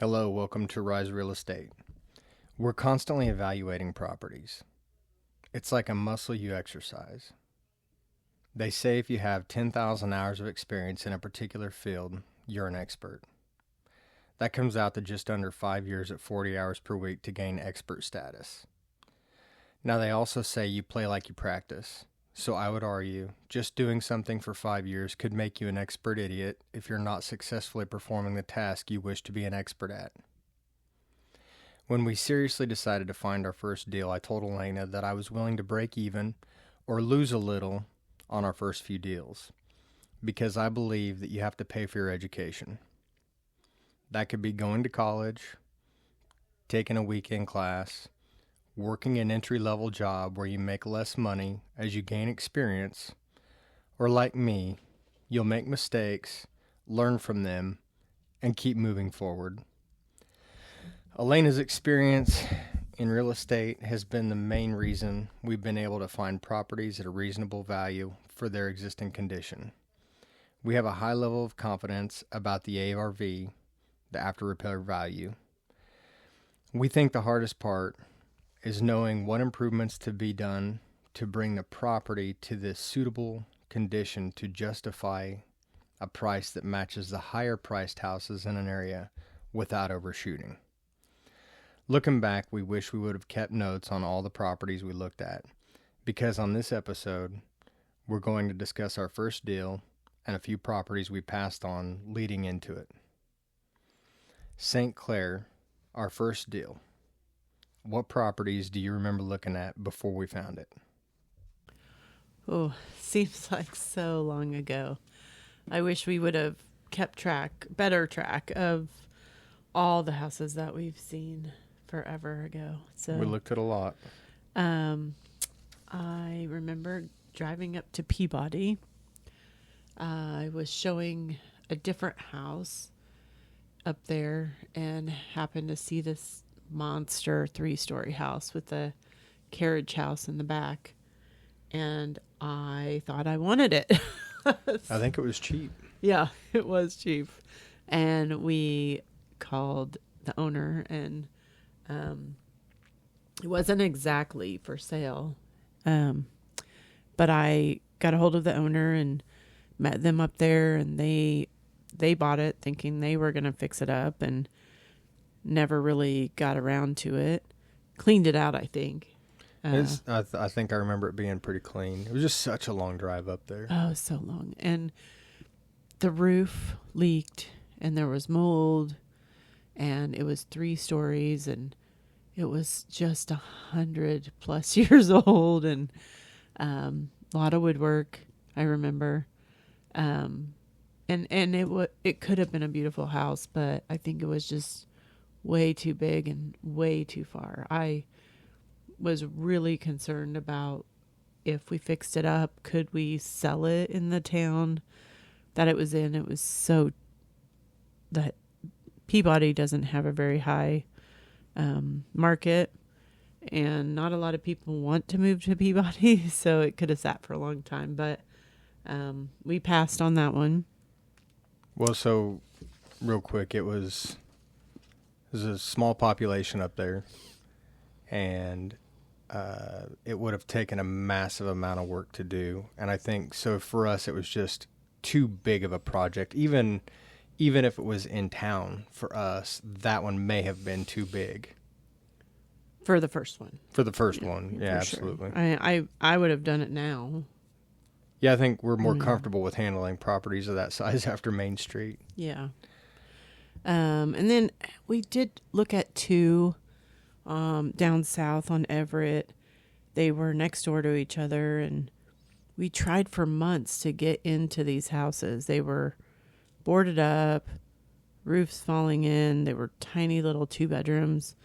Hello, welcome to Rise Real Estate. We're constantly evaluating properties. It's like a muscle you exercise. They say if you have 10,000 hours of experience in a particular field, you're an expert. That comes out to just under 5 years at 40 hours per week to gain expert status. Now, they also say you play like you practice. So I would argue, just doing something for 5 years could make you an expert idiot if you're not successfully performing the task you wish to be an expert at. When we seriously decided to find our first deal, I told Alena that I was willing to break even or lose a little on our first few deals, because I believe that you have to pay for your education. That could be going to college, taking a weekend class, working an entry-level job where you make less money as you gain experience, or like me, you'll make mistakes, learn from them, and keep moving forward. Alena's experience in real estate has been the main reason we've been able to find properties at a reasonable value for their existing condition. We have a high level of confidence about the ARV, the after repair value. We think the hardest part is knowing what improvements to be done to bring the property to this suitable condition to justify a price that matches the higher priced houses in an area without overshooting. Looking back, we wish we would have kept notes on all the properties we looked at, because on this episode, we're going to discuss our first deal and a few properties we passed on leading into it. St. Claire, our first deal. What properties do you remember looking at before we found it? Oh, seems like so long ago. I wish we would have kept better track of all the houses that we've seen forever ago. So We looked at a lot. I remember driving up to Peabody. I was showing a different house up there and happened to see this monster 3-story house with a carriage house in the back, and I thought I wanted it. I think it was cheap. Yeah, it was cheap. And we called the owner, and it wasn't exactly for sale. But I got a hold of the owner and met them up there, and they bought it thinking they were going to fix it up, and never really got around to it. Cleaned it out, I think. I think I remember it being pretty clean. It was just such a long drive up there. Oh, so long. And the roof leaked, and there was mold, and it was 3 stories, and it was just 100+ years old, and a lot of woodwork, I remember. And it could have been a beautiful house, but I think it was just way too big and way too far. I was really concerned about if we fixed it up, could we sell it in the town that it was in? It was so that Peabody doesn't have a very high market, and not a lot of people want to move to Peabody, so it could have sat for a long time, but we passed on that one. Well, so real quick, there's a small population up there, and it would have taken a massive amount of work to do. And I think so for us, it was just too big of a project. Even if it was in town, for us, that one may have been too big. For the first one. For the first one, yeah, absolutely. absolutely. I would have done it now. Yeah, I think we're more comfortable with handling properties of that size after Main Street. Yeah. And then we did look at 2 down south on Everett. They were next door to each other, and we tried for months to get into these houses. They were boarded up, roofs falling in. They were tiny little 2-bedrooms.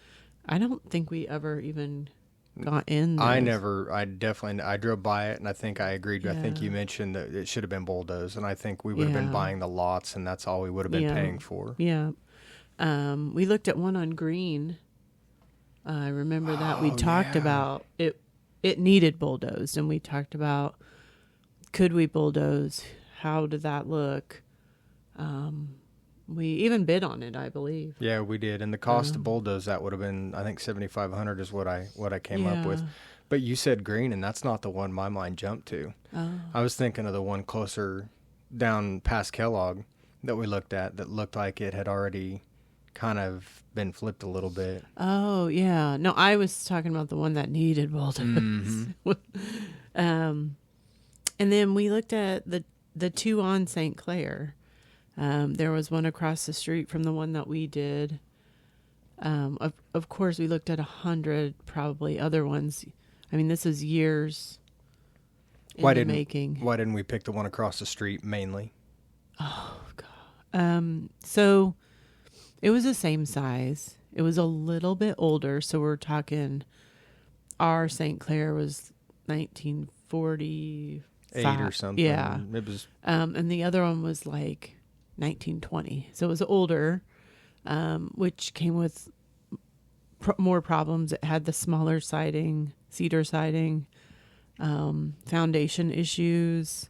I don't think we ever even got in those. I drove by it, and I think I agreed. Yeah. I think you mentioned that it should have been bulldozed, and I think we would have been buying the lots, and that's all we would have been paying for. Yeah. We looked at one on Green. I remember that we talked about it. It needed bulldozed, and we talked about, could we bulldoze? How did that look? We even bid on it, I believe. Yeah, we did. And the cost to bulldoze that would have been, I think, $7,500 is what I came up with. But you said green, and that's not the one my mind jumped to. Oh. I was thinking of the one closer down past Kellogg that we looked at that looked like it had already kind of been flipped a little bit. Oh, yeah. No, I was talking about the one that needed bulldoze. Mm-hmm. And then we looked at the two on St. Claire. There was one across the street from the one that we did. Of course, we looked at 100 probably other ones. I mean, this is years in the making. Why didn't we pick the one across the street mainly? Oh, God. So it was the same size. It was a little bit older. So we're talking our St. Claire was 1945. 8 or something. Yeah. It was. And the other one was like 1920. So it was older, which came with more problems. It had the smaller siding, cedar siding, foundation issues.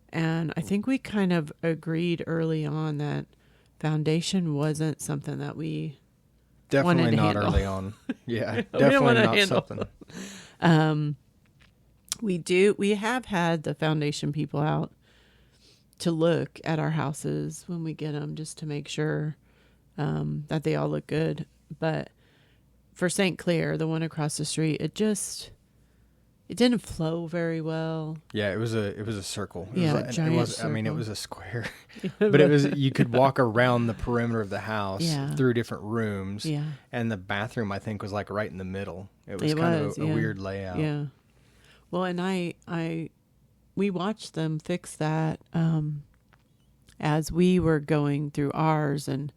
And I think we kind of agreed early on that foundation wasn't something that we Definitely not handle. early on. Yeah, We didn't want definitely to not handle. something. We have had the foundation people out to look at our houses when we get them, just to make sure that they all look good. But for St. Claire, the one across the street, it didn't flow very well. Yeah, it was a circle. Giant I mean, it circle. was a square, but it was. You could walk around the perimeter of the house through different rooms. Yeah. And the bathroom, I think, was like right in the middle. It was a weird layout. Yeah. Well, and we watched them fix that as we were going through ours, and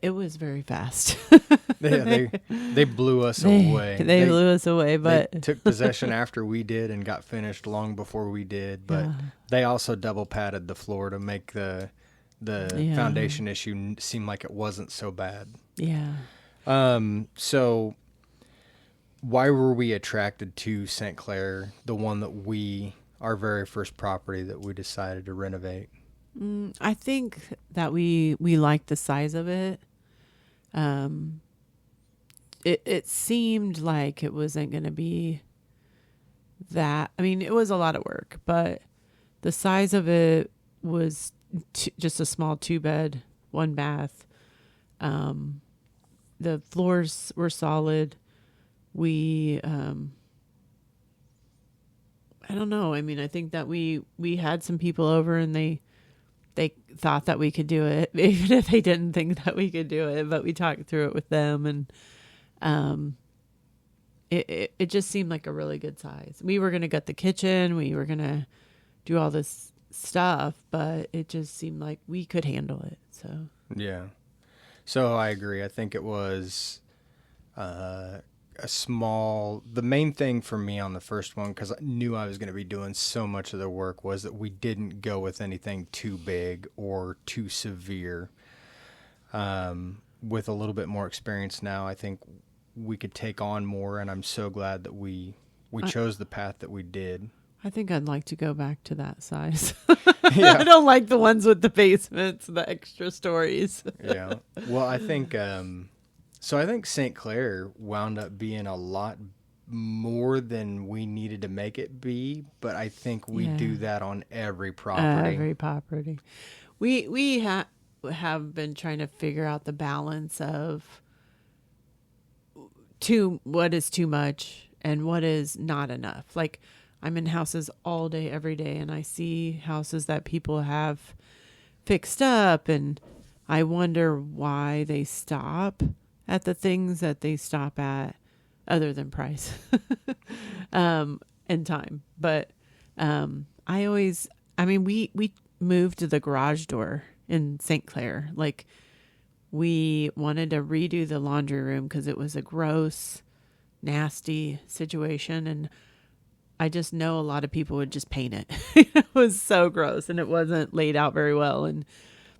it was very fast. They blew us away. They blew us away, but they took possession after we did and got finished long before we did. But they also double patted the floor to make the foundation issue seem like it wasn't so bad. Yeah. So why were we attracted to St. Claire, the one that our very first property that we decided to renovate? I think that we liked the size of it. It seemed like it wasn't going to be that. I mean, it was a lot of work, but the size of it was just a small 2-bed, 1-bath. The floors were solid. We, I don't know. I mean, I think that we had some people over and they thought that we could do it, even if they didn't think that we could do it, but we talked through it with them, and it just seemed like a really good size. We were going to gut the kitchen. We were going to do all this stuff, but it just seemed like we could handle it. So, yeah. So I agree. I think it was the main thing for me on the first one, because I knew I was going to be doing so much of the work, was that we didn't go with anything too big or too severe. With a little bit more experience now, I think we could take on more, and I'm so glad that we chose the path that we did. I think I'd like to go back to that size. Yeah. I don't like the ones with the basements, the extra stories. Yeah. Well, I think so I think St. Claire wound up being a lot more than we needed to make it be, but I think we do that on every property. Every property. We have been trying to figure out the balance of what is too much and what is not enough. Like, I'm in houses all day, every day, and I see houses that people have fixed up, and I wonder why they stop at the things that they stop at, other than price and time. But we moved to the garage door in St. Claire. Like, we wanted to redo the laundry room because it was a gross, nasty situation, and I just know a lot of people would just paint it. It was so gross, and it wasn't laid out very well. And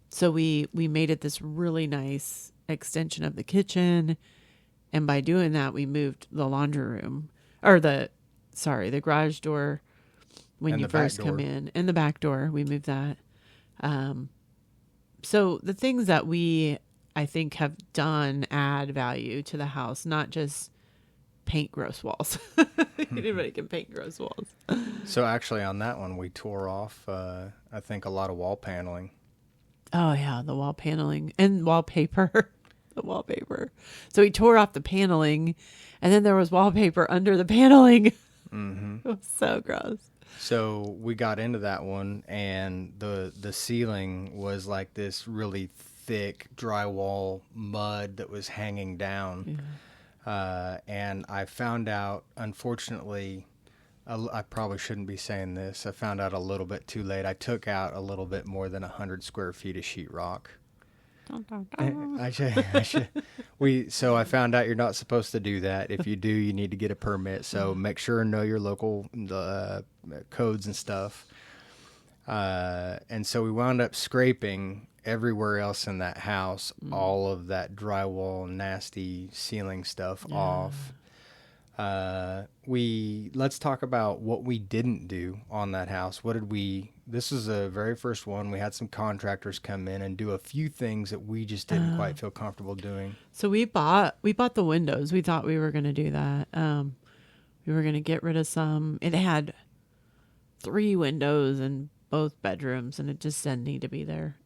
so we made it this really nice extension of the kitchen. And by doing that, we moved the laundry room, or the garage door when And you the back first come door. in. And the back door, we moved that. So the things that we, I think, have done add value to the house, not just paint gross walls. Anybody can paint gross walls. So actually on that one, we tore off, I think, a lot of wall paneling. Oh, yeah, the wall paneling and wallpaper. The wallpaper. So we tore off the paneling, and then there was wallpaper under the paneling. Mm-hmm. It was so gross. So we got into that one, and the ceiling was like this really thick drywall mud that was hanging down. Yeah. And I found out, unfortunately, I probably shouldn't be saying this. I found out a little bit too late. I took out a little bit more than 100 square feet of sheetrock. So I found out you're not supposed to do that. If you do, you need to get a permit. So make sure and know your local codes and stuff. And so we wound up scraping everywhere else in that house, all of that drywall, nasty ceiling stuff off. Let's talk about what we didn't do on that house. This is the very first one. We had some contractors come in and do a few things that we just didn't quite feel comfortable doing. So we bought the windows. We thought we were going to do that. We were going to get rid of some. It had 3 windows in both bedrooms, and it just didn't need to be there.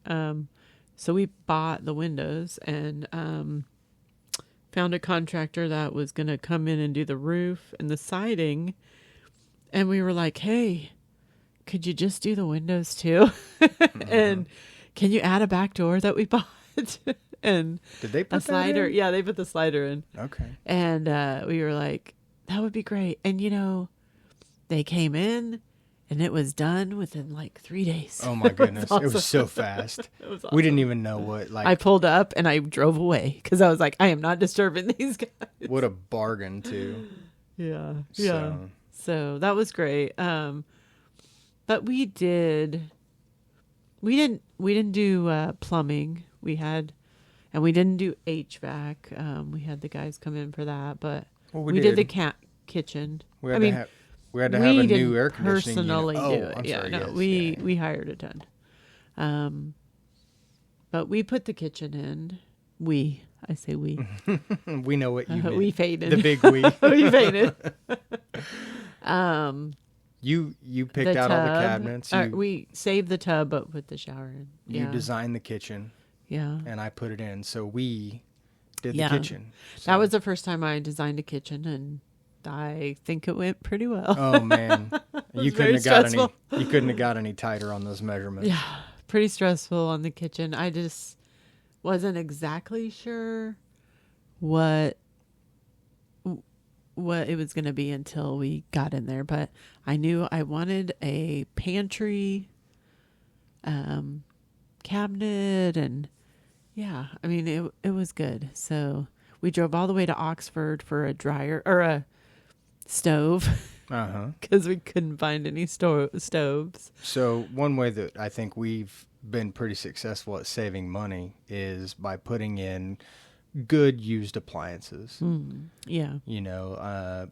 So we bought the windows and found a contractor that was going to come in and do the roof and the siding. And we were like, hey, could you just do the windows too? And can you add a back door that we bought? And did they put a slider? That in? Yeah, they put the slider in. Okay. And we were like, that would be great. And they came in and it was done within like 3 days. Oh my goodness. It was It was so fast. It was awesome. We didn't even know what, I pulled up and I drove away because I was like, I am not disturbing these guys. what a bargain too. Yeah. Yeah. So that was great. But we didn't do plumbing. We didn't do HVAC. We had the guys come in for that, but we did the kitchen. We had to have a new air conditioning personally unit. do it. I'm sorry, yes, we hired a ton. But we put the kitchen in. I say we. We know what you mean. We faded. The big we. We faded. You picked out all the cabinets. We saved the tub, but put the shower in. You designed the kitchen. Yeah. And I put it in. So we did the kitchen. So. That was the first time I designed a kitchen, and I think it went pretty well. Oh man, you couldn't have got any tighter on those measurements. Yeah, pretty stressful on the kitchen. I just wasn't exactly sure what it was going to be until we got in there, but I knew I wanted a pantry, cabinet, and I mean it was good. So we drove all the way to Oxford for a dryer or a stove because we couldn't find any stoves. So one way that I think we've been pretty successful at saving money is by putting in good used appliances. Yeah.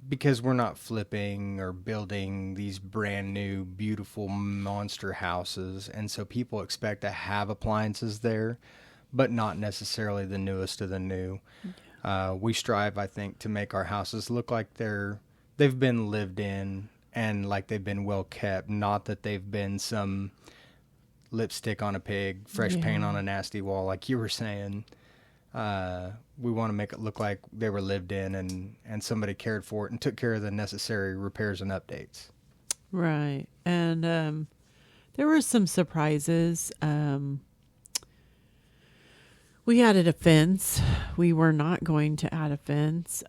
Because we're not flipping or building these brand new, beautiful monster houses. And so people expect to have appliances there, but not necessarily the newest of the new. We strive, I think, to make our houses look like they've been lived in and like they've been well kept. Not that they've been some lipstick on a pig, fresh paint on a nasty wall, like you were saying. We want to make it look like they were lived in and somebody cared for it and took care of the necessary repairs and updates. Right. And there were some surprises. We added a fence. We were not going to add a fence.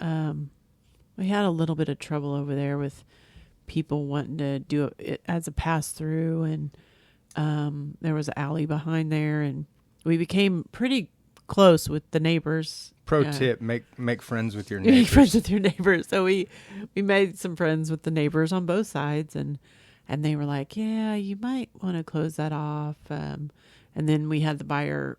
We had a little bit of trouble over there with people wanting to do it as a pass-through, and there was an alley behind there, and we became pretty close with the neighbors. Pro tip, make friends with your neighbors. Make friends with your neighbors. So we made some friends with the neighbors on both sides, and they were like, yeah, you might want to close that off. And then we had the buyer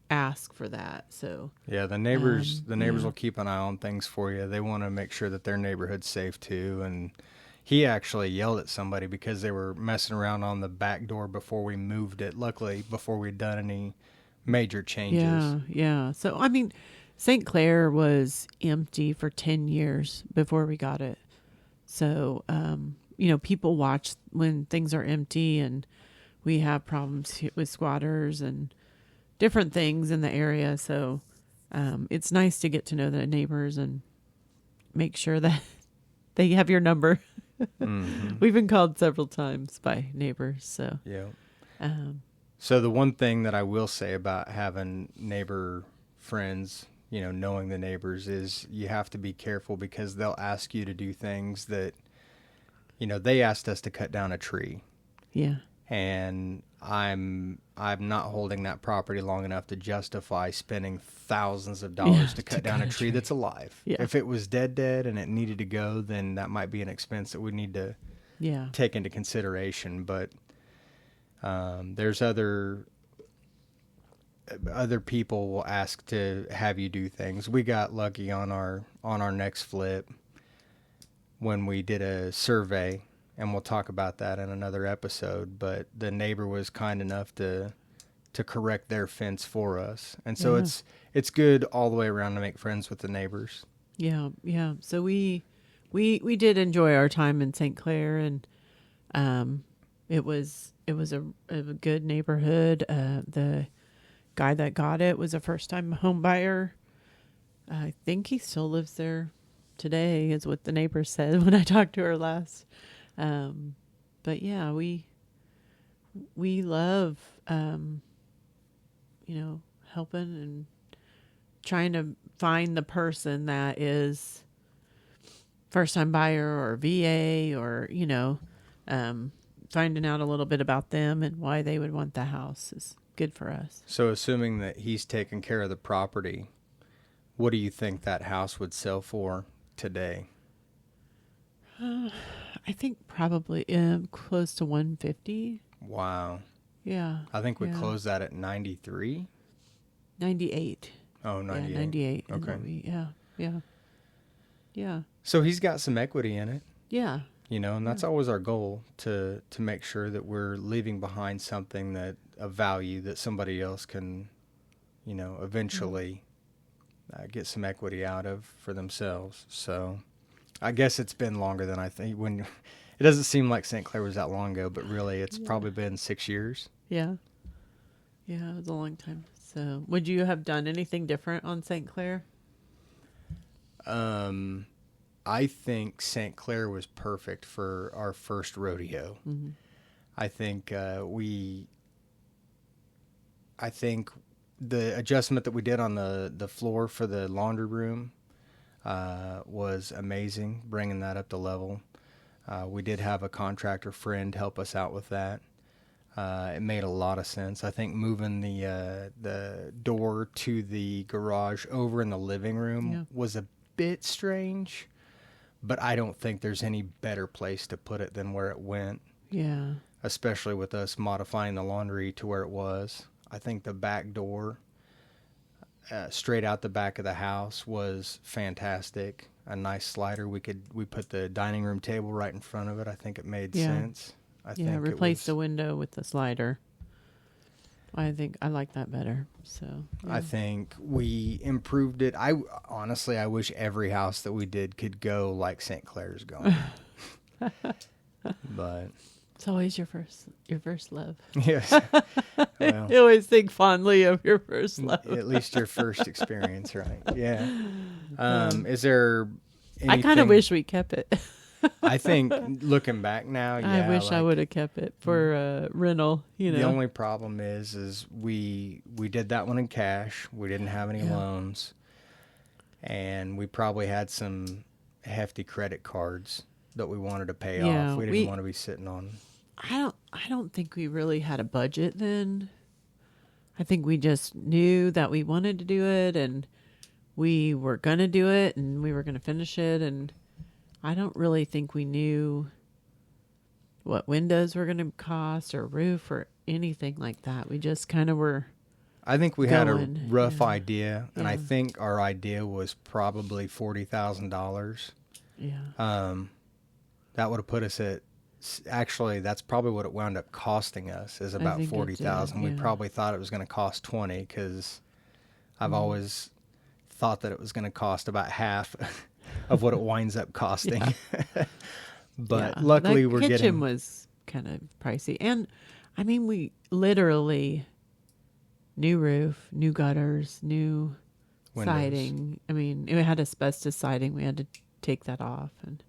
ask for that. So yeah, the neighbors will keep an eye on things for you. They want to make sure that their neighborhood's safe too. And He actually yelled at somebody because they were messing around on the back door before we moved it. Luckily, before we'd done any major changes. Yeah, yeah. So, I mean, St. Clair was empty for 10 years before we got it. So, people watch when things are empty, and we have problems with squatters and different things in the area. So, it's nice to get to know the neighbors and make sure that they have your number. Mm-hmm. We've been called several times by neighbors. So, Yeah. um, So the one thing that I will say about having neighbor friends, knowing the neighbors, is you have to be careful because they'll ask you to do things that, they asked us to cut down a tree. yeah. And I'm not holding that property long enough to justify spending thousands of dollars to cut down a tree that's alive. Yeah. If it was dead and it needed to go, then that might be an expense that we need to take into consideration. But there's other people will ask to have you do things. We got lucky on our next flip when we did a survey, and we'll talk about that in another episode, but the neighbor was kind enough to correct their fence for us. And so it's good all the way around to make friends with the neighbors. Yeah, yeah. So we did enjoy our time in St. Clair, and it was a good neighborhood. The guy that got it was a first-time home buyer. I think he still lives there today, is what the neighbor said when I talked to her last. But yeah, we love, helping and trying to find the person that is first time buyer or VA, or, finding out a little bit about them and why they would want the house is good for us. So assuming that he's taking care of the property, what do you think that house would sell for today? I think probably close to 150. Wow. Yeah. I think we closed that at 93. 98. Oh, 98. Yeah, 98. Okay. Yeah. So he's got some equity in it. Yeah. And that's always our goal, to make sure that we're leaving behind something that of value that somebody else can, eventually get some equity out of for themselves. So I guess it's been longer than I think. When it doesn't seem like St. Clair was that long ago, but really it's probably been 6 years. Yeah. Yeah, it was a long time. So would you have done anything different on St. Clair? I think St. Clair was perfect for our first rodeo. Mm-hmm. I think the adjustment that we did on the floor for the laundry room was amazing, bringing that up to level. We did have a contractor friend help us out with that. It made a lot of sense. I think moving the door to the garage over in the living room was a bit strange, but I don't think there's any better place to put it than where it went. Yeah. Especially with us modifying the laundry to where it was. I think the back door, straight out the back of the house, was fantastic. A nice slider. We put the dining room table right in front of it. I think it made sense. I think replace the window with the slider. I think I like that better. So I think we improved it. I wish every house that we did could go like St. Clair's going. But it's always your first love. Yes. Well, you always think fondly of your first love. At least your first experience, right? Yeah. Is there anything? I kind of wish we kept it. I think looking back now, I wish I would have kept it for rental. The only problem is we did that one in cash. We didn't have any loans, and we probably had some hefty credit cards that we wanted to pay off. We didn't want to be sitting on. I don't think we really had a budget then. I think we just knew that we wanted to do it, and we were gonna do it, and we were gonna finish it, and I don't really think we knew what windows were going to cost or roof or anything like that. We just kind of were. I think we had a rough idea, and I think our idea was probably $40,000. Yeah. That would have put us at, actually, that's probably what it wound up costing us, is I about think it did, 40,000. We yeah. probably thought it was going to cost 20, because I've always thought that it was going to cost about half of what it winds up costing. But Yeah. luckily that we're kitchen getting, was kind of pricey. And I mean, we literally new roof, new gutters, new Windows. siding. I mean, it had asbestos siding. We had to take that off. And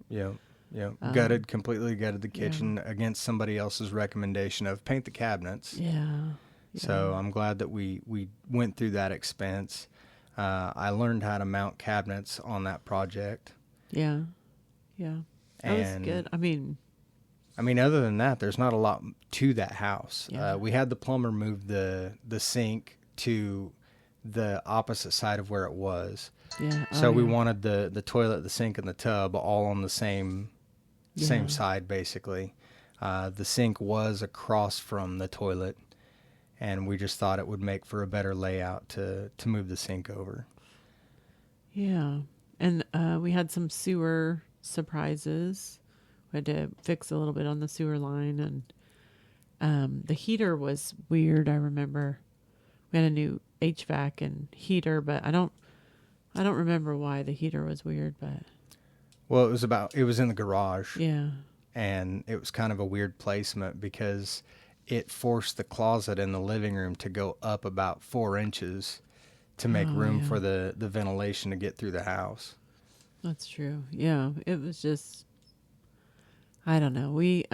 completely gutted the kitchen against somebody else's recommendation of paint the cabinets. yeah. So I'm glad that we went through that expense. I learned how to mount cabinets on that project. Yeah. Yeah. That was And good. I mean, other than that, there's not a lot to that house. Yeah. We had the plumber move the sink to the opposite side of where it was. yeah. So we yeah. wanted the toilet, the sink, and the tub all on the same side, basically. The sink was across from the toilet, and we just thought it would make for a better layout to move the sink over. Yeah. And we had some sewer surprises. We had to fix a little bit on the sewer line, and the heater was weird. I remember we had a new HVAC and heater, but I don't remember why the heater was weird, but Well, it was in the garage, yeah. and it was kind of a weird placement because it forced the closet in the living room to go up about 4 inches to make room for the ventilation to get through the house. That's true. Yeah. It was just, I don't know. We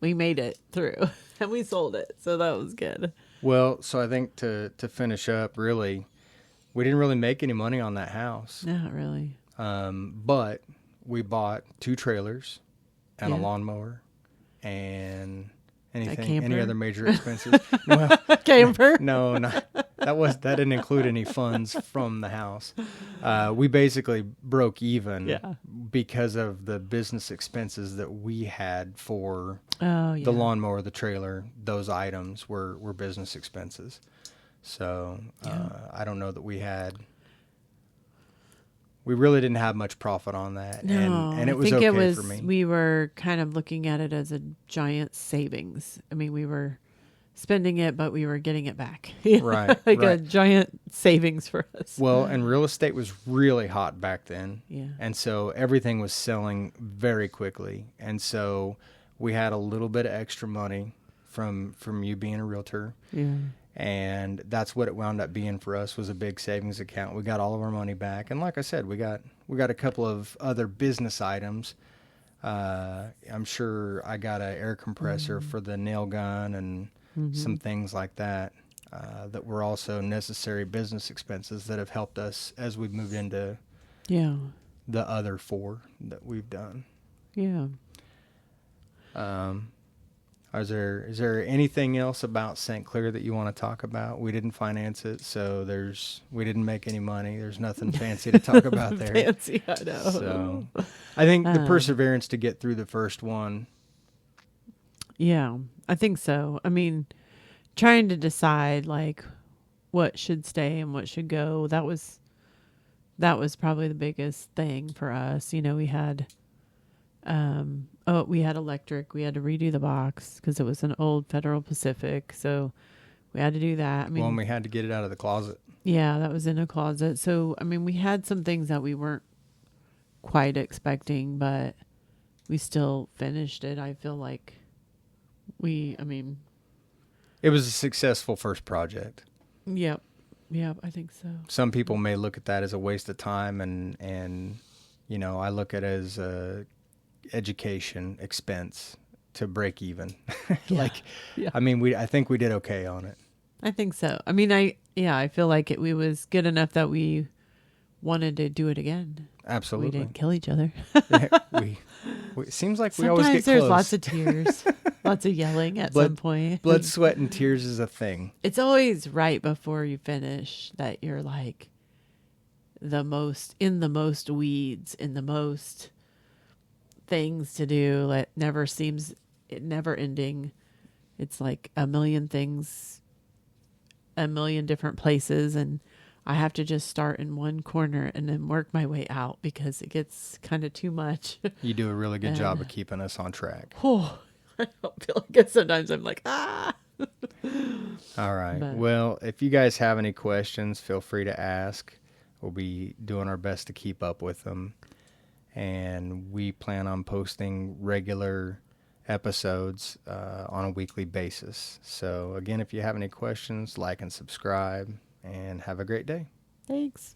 made it through and we sold it. So that was good. Well, so I think to finish up, really, we didn't really make any money on that house. Not really. But we bought 2 trailers and a Yeah. lawnmower and any camper? other major expenses. Well, Camper? no, that didn't include any funds from the house. We basically broke even Yeah. because of the business expenses that we had for Oh, yeah. the lawnmower, the trailer. Those items were business expenses. So I don't know that we really didn't have much profit on that. No, and it was I think okay it was, for me. we were kind of looking at it as a giant savings. I mean, we were spending it, but we were getting it back. Right, like a right. giant savings for us. Well, and real estate was really hot back then. Yeah. And so everything was selling very quickly. And so we had a little bit of extra money from you being a realtor. Yeah. And that's what it wound up being for us, was a big savings account. We got all of our money back. And like I said, we got a couple of other business items. I'm sure I got an air compressor for the nail gun and some things like that, that were also necessary business expenses that have helped us as we've moved into the other 4 that we've done. Yeah. Is there anything else about St. Claire that you want to talk about? We didn't finance it, so we didn't make any money. There's nothing fancy to talk about there. Fancy, I know. So I think the perseverance to get through the first one. Yeah, I think so. I mean, trying to decide like what should stay and what should go. That was probably the biggest thing for us. You know, we had we had electric. We had to redo the box because it was an old Federal Pacific. So we had to do that. I mean, And we had to get it out of the closet. Yeah, that was in a closet. So, I mean, we had some things that we weren't quite expecting, but we still finished it. I feel like It was a successful first project. Yep. Yep, I think so. Some people may look at that as a waste of time, and I look at it as a education expense to break even. I think we did okay on it. I think so. I mean, I feel like it was good enough that we wanted to do it again. Absolutely. We didn't kill each other. It seems like we Sometimes always get there's close. lots of tears, lots of yelling at some point. Blood, sweat, and tears is a thing. It's always right before you finish that you're like in the most weeds, in the most things to do. It never seems never ending. It's like a million things, a million different places, and I have to just start in one corner and then work my way out because it gets kind of too much. You do a really good job And of keeping us on track. oh, I don't feel like it. Sometimes I'm like, ah. All right. But Well, if you guys have any questions, feel free to ask. We'll be doing our best to keep up with them. And we plan on posting regular episodes on a weekly basis. So, again, if you have any questions, like and subscribe, and have a great day. thanks.